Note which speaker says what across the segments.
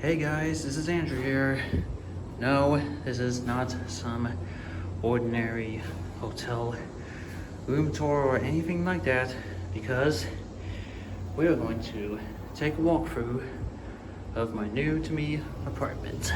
Speaker 1: Hey guys, this is Andrew here. No, this is not some ordinary hotel room tour or anything like that, because we are going to take a walkthrough of my new to me apartment.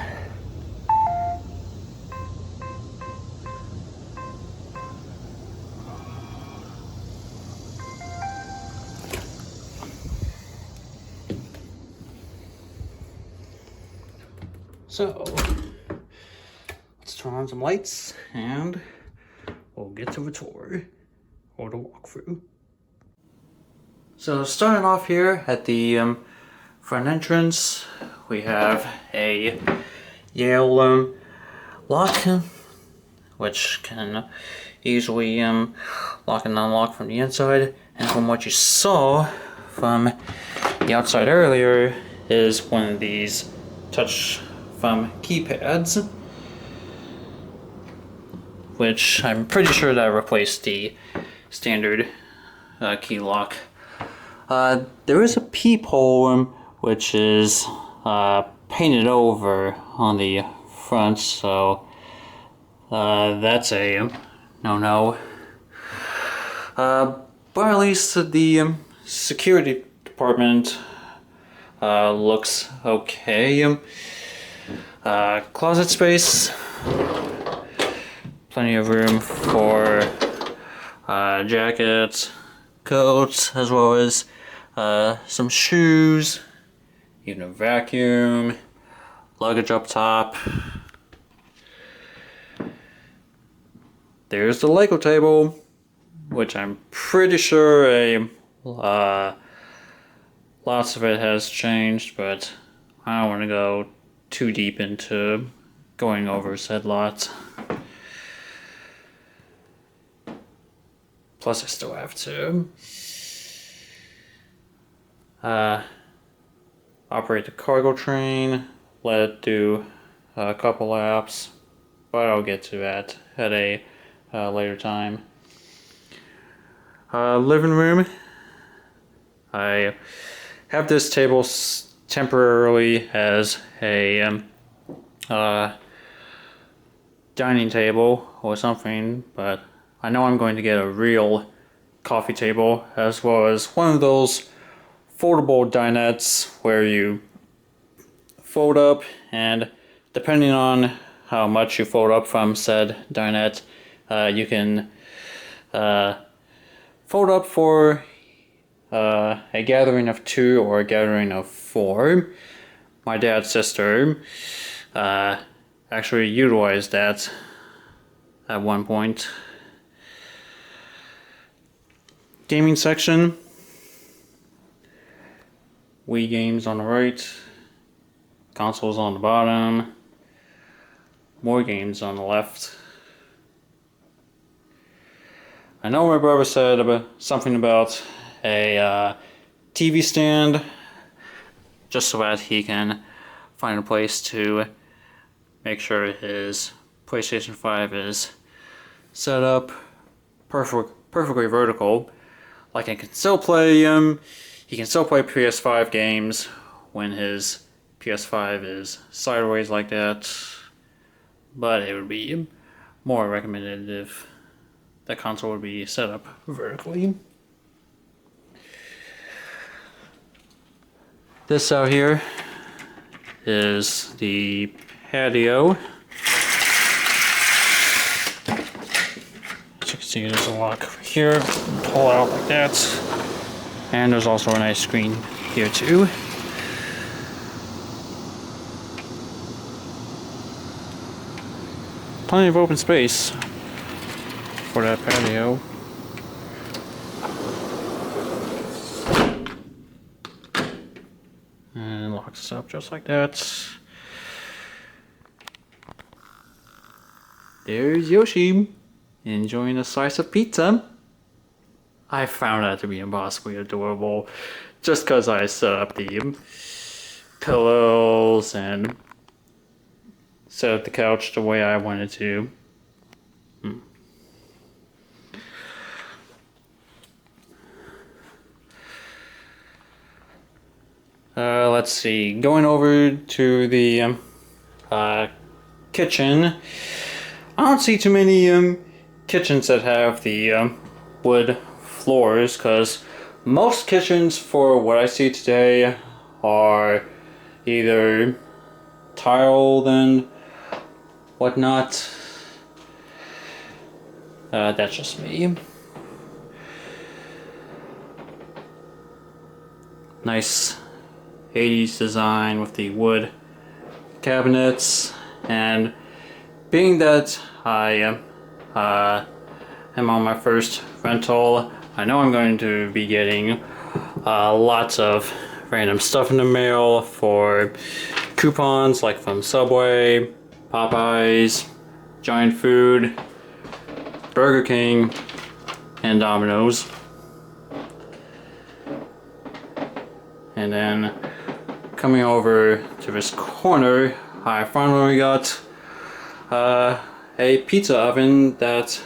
Speaker 1: So, let's turn on some lights and we'll get to the tour or the walkthrough. So, starting off here at the front entrance, we have a Yale lock, which can easily lock and unlock from the inside. And from what you saw from the outside earlier, is one of these touch thumb keypads, which I'm pretty sure that replaced the standard key lock. There is a peephole which is painted over on the front, so that's a no-no. But at least the security department looks okay. Closet space, plenty of room for jackets, coats, as well as some shoes, even a vacuum, luggage up top. There's the Lego table, which I'm pretty sure lots of it has changed, but I don't want to go too deep into going over said lots. Plus I still have to operate the cargo train, let it do a couple laps, but I'll get to that at a later time. Living room. I have this table temporarily as a dining table or something, but I know I'm going to get a real coffee table, as well as one of those foldable dinettes where you fold up, and depending on how much you fold up from said dinette, you can fold up for a gathering of 2 or a gathering of 4. My dad's sister actually utilized that at one point. Gaming section. Wii games on the right, consoles on the bottom, more games on the left. I know my brother said something about a TV stand, just so that he can find a place to make sure his PlayStation 5 is set up perfectly vertical. Like, he can still play PS5 games when his PS5 is sideways like that, but it would be more recommended if the console would be set up vertically. This out here is the patio. As you can see, there's a lock over here, pull out like that, and there's also a nice screen here too. Plenty of open space for that patio. And locks us up just like that. There's Yoshi enjoying a slice of pizza. I found that to be impossibly adorable, just because I set up the pillows and set up the couch the way I wanted to. let's see. Going over to the kitchen, I don't see too many kitchens that have the wood floors, because most kitchens for what I see today are either tiled and whatnot. That's just me. Nice 80s design with the wood cabinets, and being that I am on my first rental, I know I'm going to be getting lots of random stuff in the mail for coupons like from Subway, Popeyes, Giant Food, Burger King, and Domino's. And then coming over to this corner, I finally got a pizza oven that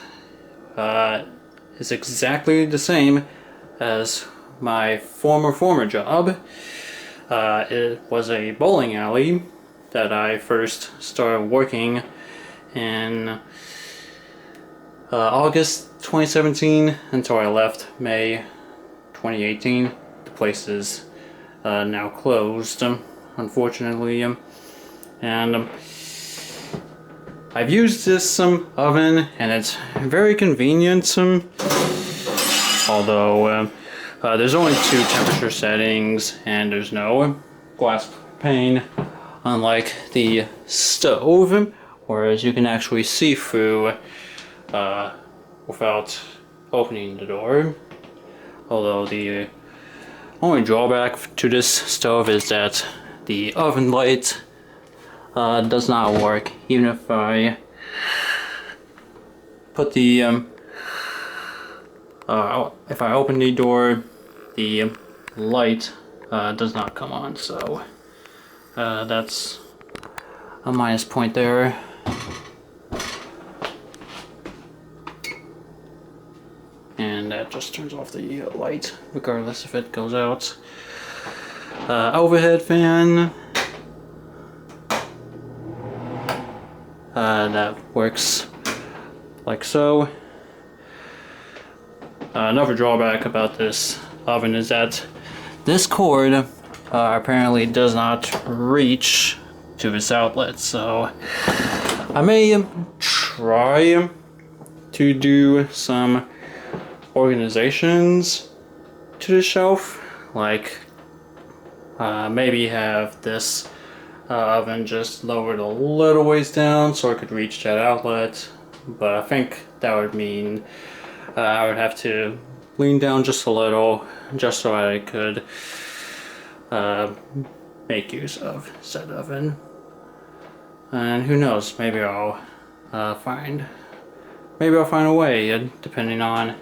Speaker 1: is exactly the same as my former job. It was a bowling alley that I first started working in August 2017 until I left May 2018. The place is now closed, unfortunately, and I've used this oven, and it's very convenient, although there's only 2 temperature settings and there's no glass pane, unlike the stove, whereas you can actually see through without opening the door. Although the only drawback to this stove is that the oven light does not work. Even if I put the if I open the door, the light does not come on, so that's a minus point there. And that just turns off the light regardless if it goes out. Overhead fan, that works like so. Another drawback about this oven is that this cord apparently does not reach to this outlet, so I may try to do some organizations to the shelf, like maybe have this oven just lowered a little ways down so I could reach that outlet, but I think that would mean I would have to lean down just a little just so I could make use of said oven. And who knows, maybe I'll find a way, depending on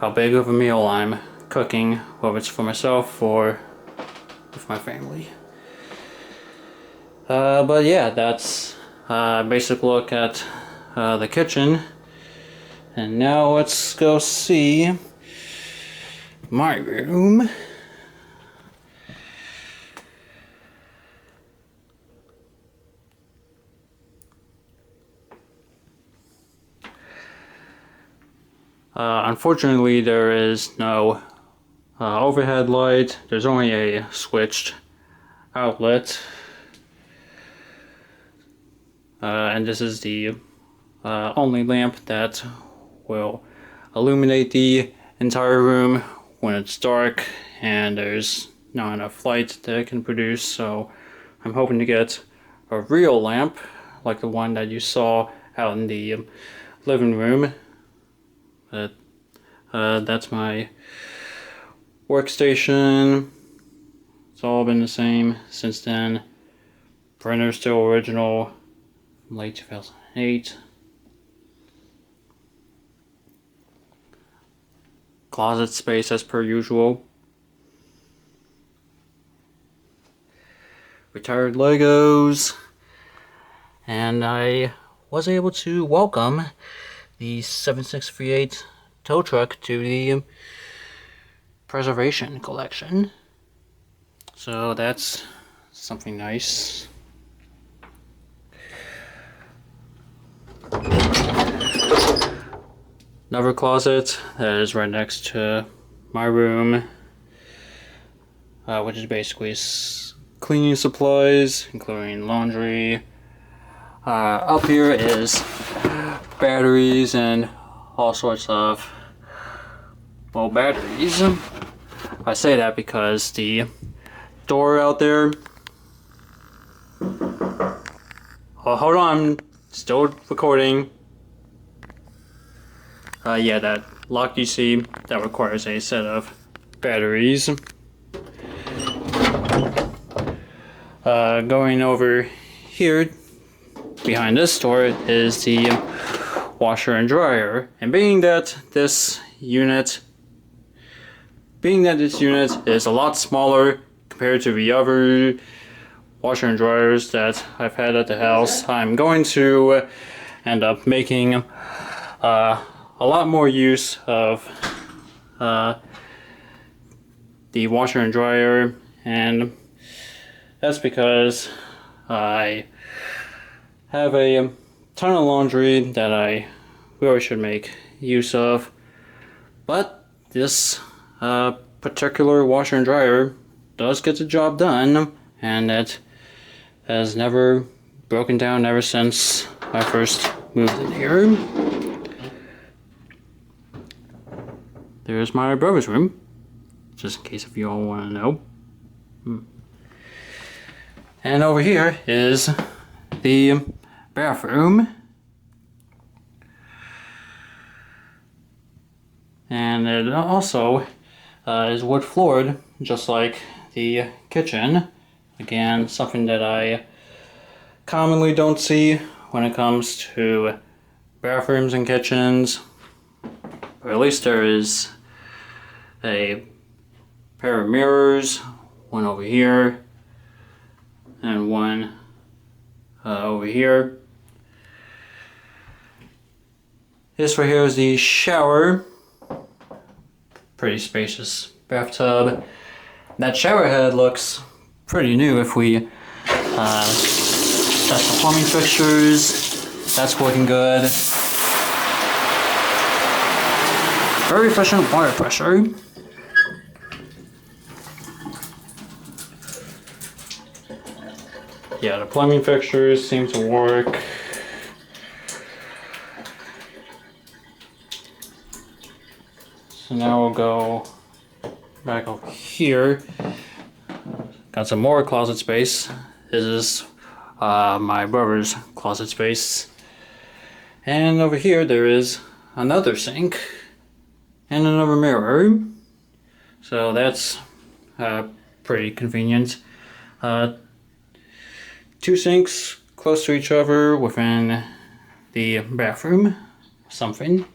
Speaker 1: how big of a meal I'm cooking, whether it's for myself or with my family. But yeah, that's a basic look at the kitchen. And now let's go see my room. Unfortunately, there is no overhead light. There's only a switched outlet. And this is the only lamp that will illuminate the entire room when it's dark and there's not enough light that it can produce. So I'm hoping to get a real lamp like the one that you saw out in the living room. But that's my workstation. It's all been the same since then. Printer still original from late 2008. Closet space as per usual. Retired Legos. And I was able to welcome the 7638 tow truck to the preservation collection. So that's something nice. Another closet that is right next to my room, which is basically cleaning supplies, including laundry. Up here is batteries and all sorts of, well, batteries. I say that because the door out there, oh, hold on, still recording. Yeah, that lock you see, that requires a set of batteries. Going over here, behind this door, is the washer and dryer. And being that this unit is a lot smaller compared to the other washer and dryers that I've had at the house, I'm going to end up making a lot more use of the washer and dryer, and that's because I have a ton of laundry that I really should make use of, but this particular washer and dryer does get the job done, and it has never broken down ever since I first moved in here. There's my brother's room, just in case if you all want to know. And over here is the bathroom. And it also is wood floored, just like the kitchen. Again, something that I commonly don't see when it comes to bathrooms and kitchens. Or at least there is a pair of mirrors, one over here and one over here. This right here is the shower. Pretty spacious bathtub. That shower head looks pretty new if we test the plumbing fixtures. That's working good. Very efficient water pressure. Yeah, the plumbing fixtures seem to work. So now we'll go back up here. Got some more closet space. This is my brother's closet space. And over here there is another sink and another mirror. So that's pretty convenient. Two sinks close to each other within the bathroom. Something.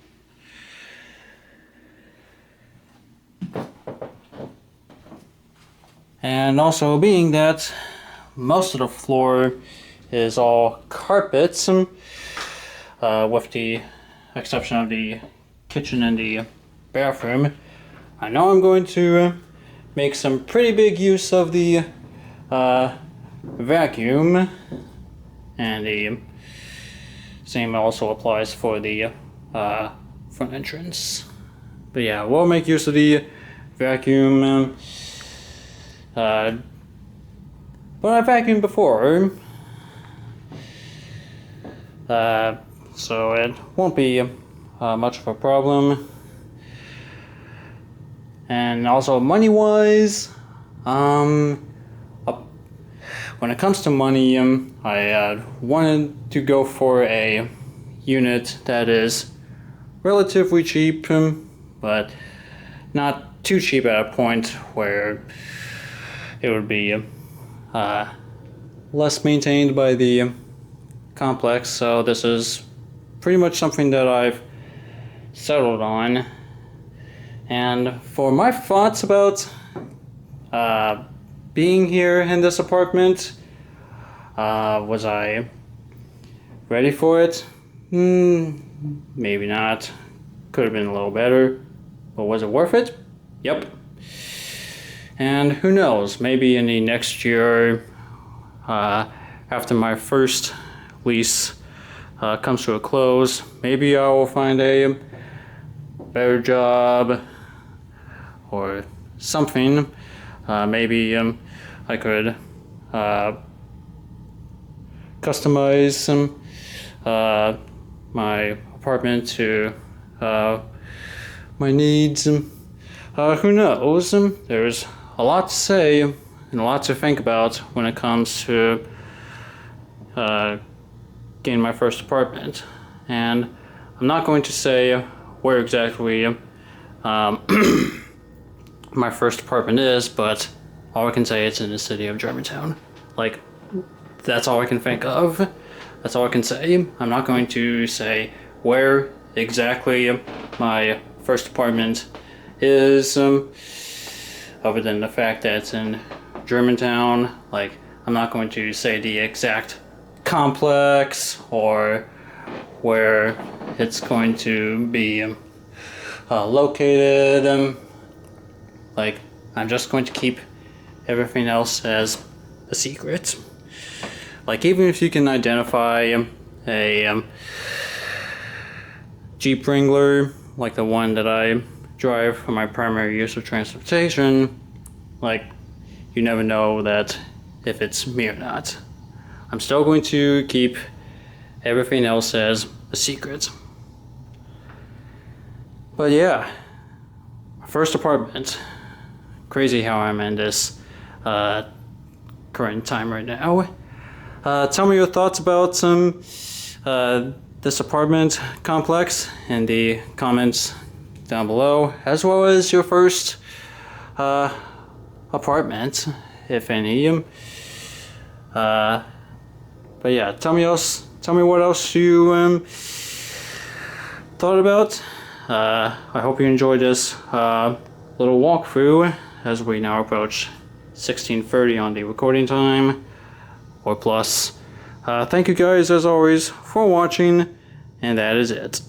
Speaker 1: And also, being that most of the floor is all carpets, with the exception of the kitchen and the bathroom, I know I'm going to make some pretty big use of the vacuum, and the same also applies for the front entrance. But yeah, we'll make use of the vacuum. But I vacuumed before, so it won't be much of a problem. And also, money-wise, when it comes to money, I wanted to go for a unit that is relatively cheap, but not too cheap at a point where it would be less maintained by the complex. So this is pretty much something that I've settled on. And for my thoughts about being here in this apartment, was I ready for it? Maybe not. Could have been a little better. But was it worth it? Yep. And who knows, maybe in the next year, after my first lease comes to a close, maybe I will find a better job or something. Maybe I could customize my apartment to my needs. Who knows? There's a lot to say and a lot to think about when it comes to getting my first apartment. And I'm not going to say where exactly my first apartment is, but all I can say it's in the city of Germantown. Like, that's all I can think of. That's all I can say. I'm not going to say where exactly my first apartment is, other than the fact that it's in Germantown. Like, I'm not going to say the exact complex or where it's going to be located. Like, I'm just going to keep everything else as a secret. Like, even if you can identify a Jeep Wrangler, like the one that I drive for my primary use of transportation, like, you never know that if it's me or not. I'm still going to keep everything else as a secret. But yeah, first apartment. Crazy how I'm in this current time right now. Tell me your thoughts about this apartment complex in the comments down below, as well as your first apartment, if any. But yeah, tell me what else you thought about. I hope you enjoyed this little walkthrough as we now approach 16:30 on the recording time, or plus. Thank you guys as always for watching, and that is it.